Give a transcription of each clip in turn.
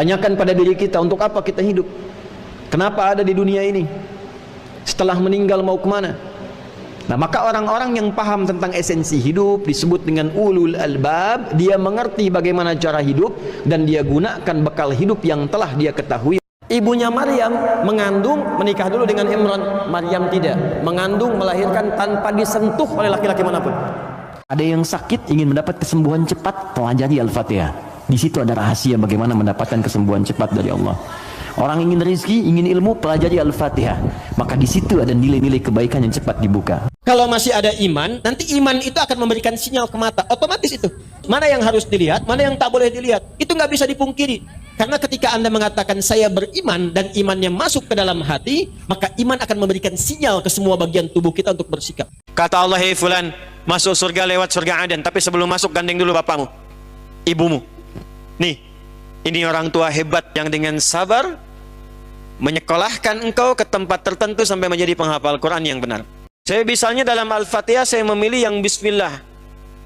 Tanyakan pada diri kita, untuk apa kita hidup? Kenapa ada di dunia ini? Setelah meninggal mau kemana? Nah, maka orang-orang yang paham tentang esensi hidup disebut dengan ulul albab. Dia mengerti bagaimana cara hidup dan dia gunakan bekal hidup yang telah dia ketahui. Ibunya Maryam mengandung, menikah dulu dengan Imran. Maryam tidak, mengandung, melahirkan tanpa disentuh oleh laki-laki manapun. Ada yang sakit ingin mendapat kesembuhan cepat, pelajari Al-Fatihah. Di situ ada rahasia bagaimana mendapatkan kesembuhan cepat dari Allah. Orang ingin rezeki, ingin ilmu, pelajari Al-Fatihah. Maka di situ ada nilai-nilai kebaikan yang cepat dibuka. Kalau masih ada iman, nanti iman itu akan memberikan sinyal ke mata. Otomatis itu. Mana yang harus dilihat, mana yang tak boleh dilihat. Itu nggak bisa dipungkiri. Karena ketika Anda mengatakan saya beriman dan imannya masuk ke dalam hati, maka iman akan memberikan sinyal ke semua bagian tubuh kita untuk bersikap. Kata Allah, hei fulan, masuk surga lewat surga Aden, tapi sebelum masuk gandeng dulu bapakmu, ibumu. Nih, ini orang tua hebat yang dengan sabar menyekolahkan engkau ke tempat tertentu sampai menjadi penghafal Quran yang benar. Saya misalnya dalam Al-Fatihah saya memilih yang bismillah,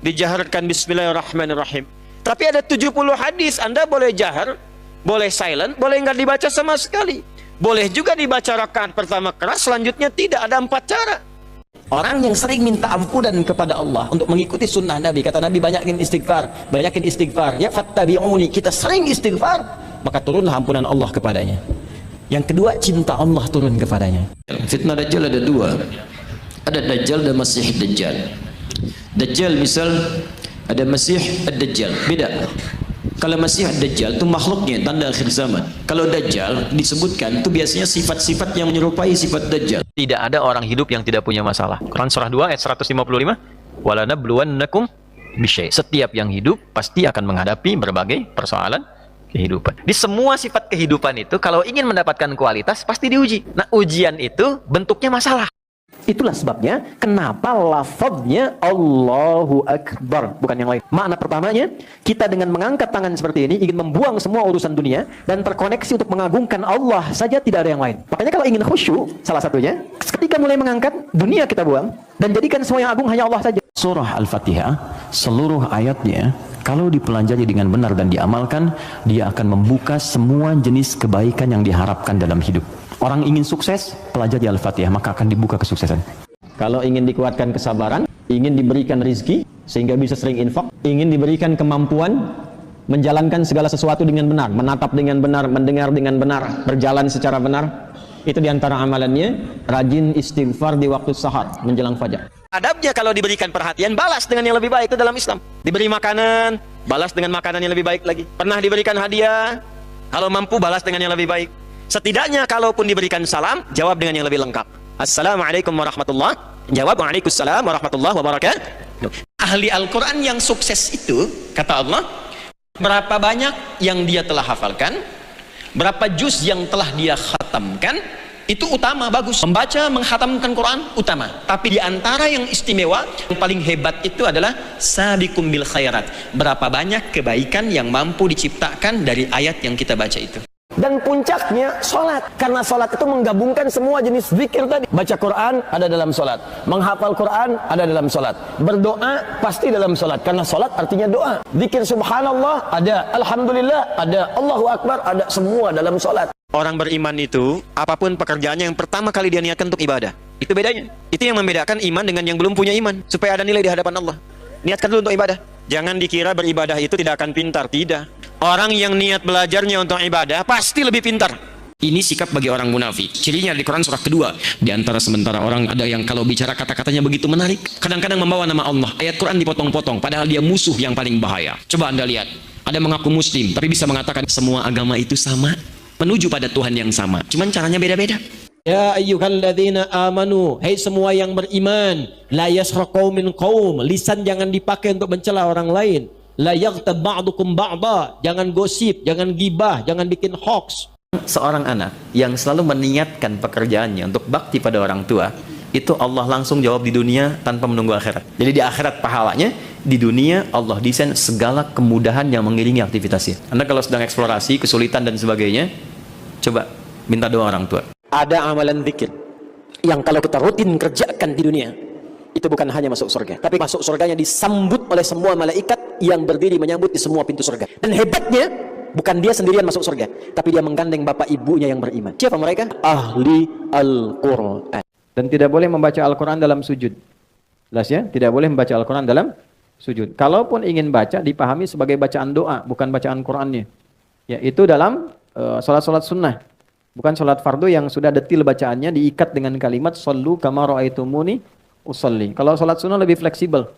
dijaharkan bismillahirrahmanirrahim. Tapi ada 70 hadis, Anda boleh jahar, boleh silent, boleh nggak dibaca sama sekali. Boleh juga dibaca rakaat pertama keras, selanjutnya tidak. Ada 4 cara. Orang yang sering minta ampunan kepada Allah untuk mengikuti sunnah Nabi, kata Nabi, banyakin istighfar, banyakin istighfar. Ya fattabi'uni, kita sering istighfar, maka turunlah ampunan Allah kepadanya. Yang kedua, cinta Allah turun kepadanya. Fitnah Dajjal ada 2. Ada Dajjal dan Masih Dajjal. Dajjal misal, ada Masih Ad-Dajjal, beda. Kalau Masih Ad-Dajjal itu makhluknya, tanda akhir zaman. Kalau Dajjal disebutkan itu biasanya sifat-sifat yang menyerupai sifat Dajjal. Tidak ada orang hidup yang tidak punya masalah. Quran surah 2 ayat 155, walanabluwannakum bisyai. Setiap yang hidup pasti akan menghadapi berbagai persoalan kehidupan. Di semua sifat kehidupan itu kalau ingin mendapatkan kualitas pasti diuji. Nah, ujian itu bentuknya masalah. Itulah sebabnya kenapa lafadznya Allahu Akbar, bukan yang lain. Makna pertamanya, kita dengan mengangkat tangan seperti ini ingin membuang semua urusan dunia dan terkoneksi untuk mengagungkan Allah saja, tidak ada yang lain. Makanya kalau ingin khusyuk, salah satunya ketika mulai mengangkat, dunia kita buang dan jadikan semua yang agung hanya Allah saja. Surah Al-Fatihah seluruh ayatnya kalau dipelajari dengan benar dan diamalkan, dia akan membuka semua jenis kebaikan yang diharapkan dalam hidup. Orang ingin sukses, pelajari Al-Fatihah, maka akan dibuka kesuksesan. Kalau ingin dikuatkan kesabaran, ingin diberikan rizki, sehingga bisa sering infak, ingin diberikan kemampuan, menjalankan segala sesuatu dengan benar, menatap dengan benar, mendengar dengan benar, berjalan secara benar, itu diantara amalannya, rajin istighfar di waktu sahar, menjelang fajar. Adabnya kalau diberikan perhatian, balas dengan yang lebih baik, itu dalam Islam. Diberi makanan, balas dengan makanan yang lebih baik lagi. Pernah diberikan hadiah, kalau mampu balas dengan yang lebih baik. Setidaknya kalaupun diberikan salam, jawab dengan yang lebih lengkap. Assalamualaikum warahmatullahi wabarakatuh. Jawab waalaikumsalam warahmatullahi wabarakatuh. Ahli Al-Quran yang sukses itu, kata Allah, berapa banyak yang dia telah hafalkan, berapa juz yang telah dia khatamkan, itu utama, bagus. Membaca, menghatamkan Quran, utama. Tapi di antara yang istimewa, yang paling hebat itu adalah sabiqum bil khairat. Berapa banyak kebaikan yang mampu diciptakan dari ayat yang kita baca itu. Dan puncaknya sholat, karena sholat itu menggabungkan semua jenis zikir tadi. Baca Quran ada dalam sholat, menghafal Quran ada dalam sholat, berdoa pasti dalam sholat, karena sholat artinya doa. Zikir subhanallah ada, alhamdulillah ada, Allahu Akbar ada, semua dalam sholat. Orang beriman itu apapun pekerjaannya yang pertama kali dia niatkan untuk ibadah. Itu bedanya. Itu yang membedakan iman dengan yang belum punya iman, supaya ada nilai di hadapan Allah. Niatkan dulu untuk ibadah. Jangan dikira beribadah itu tidak akan pintar, tidak. Orang yang niat belajarnya untuk ibadah pasti lebih pintar. Ini sikap bagi orang munafik. Cirinya di Quran surah kedua. Di antara sementara orang ada yang kalau bicara kata-katanya begitu menarik, kadang-kadang membawa nama Allah. Ayat Quran dipotong-potong, padahal dia musuh yang paling bahaya. Coba Anda lihat, ada mengaku muslim tapi bisa mengatakan semua agama itu sama, menuju pada Tuhan yang sama, cuman caranya beda-beda. Ya ayyuhalladzina amanu, hai semua yang beriman, la yaskhar qaumin qaum, lisan jangan dipakai untuk mencela orang lain. La yaghtab ba'dukum ba'da, jangan gosip, jangan gibah, jangan bikin hoax. Seorang anak yang selalu meniatkan pekerjaannya untuk bakti pada orang tua, itu Allah langsung jawab di dunia tanpa menunggu akhirat. Jadi di akhirat pahalanya, di dunia Allah desain segala kemudahan yang mengiringi aktivitasnya. Anda kalau sedang eksplorasi, kesulitan dan sebagainya, coba minta doa orang tua. Ada amalan zikir yang kalau kita rutin kerjakan di dunia, itu bukan hanya masuk surga, tapi masuk surganya disambut oleh semua malaikat yang berdiri menyambut di semua pintu surga. Dan hebatnya, bukan dia sendirian masuk surga, tapi dia menggandeng bapak ibunya yang beriman. Siapa mereka? Ahli Al-Quran. Dan tidak boleh membaca Al-Quran dalam sujud. Jelas ya? Tidak boleh membaca Al-Quran dalam sujud. Kalaupun ingin baca, dipahami sebagai bacaan doa, bukan bacaan Qurannya. Ya, itu dalam salat-salat sunnah. Bukan salat fardu yang sudah detil bacaannya diikat dengan kalimat sallu kama ra'aitumuni usolli. Kalau salat sunnah lebih fleksibel.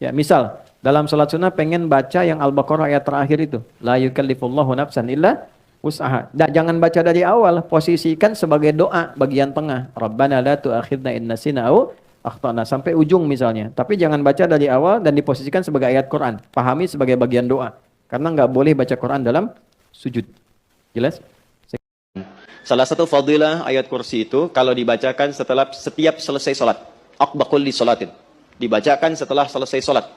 Ya, misal dalam salat sunnah pengen baca yang Al-Baqarah ayat terakhir itu, la yukallifullahu nafsan illa wus'aha. Jangan baca dari awal, posisikan sebagai doa bagian tengah. Rabbana la tu'akhidna in nasina aw akhtana sampai ujung misalnya. Tapi jangan baca dari awal dan diposisikan sebagai ayat Quran. Pahami sebagai bagian doa. Karena nggak boleh baca Quran dalam sujud. Jelas? Salah satu fadilah ayat kursi itu kalau dibacakan setelah setiap selesai salat. Aqba kulli salatin. Dibacakan setelah selesai salat.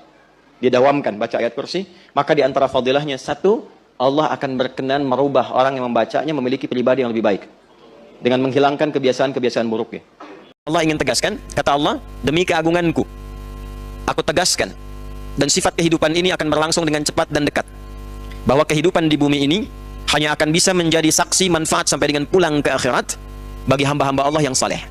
Didawamkan baca ayat kursi, maka di antara fadilahnya satu, Allah akan berkenan merubah orang yang membacanya memiliki pribadi yang lebih baik dengan menghilangkan kebiasaan-kebiasaan buruknya. Allah ingin tegaskan, kata Allah, demi keagunganku aku tegaskan, dan sifat kehidupan ini akan berlangsung dengan cepat dan dekat, bahwa kehidupan di bumi ini hanya akan bisa menjadi saksi manfaat sampai dengan pulang ke akhirat bagi hamba-hamba Allah yang saleh.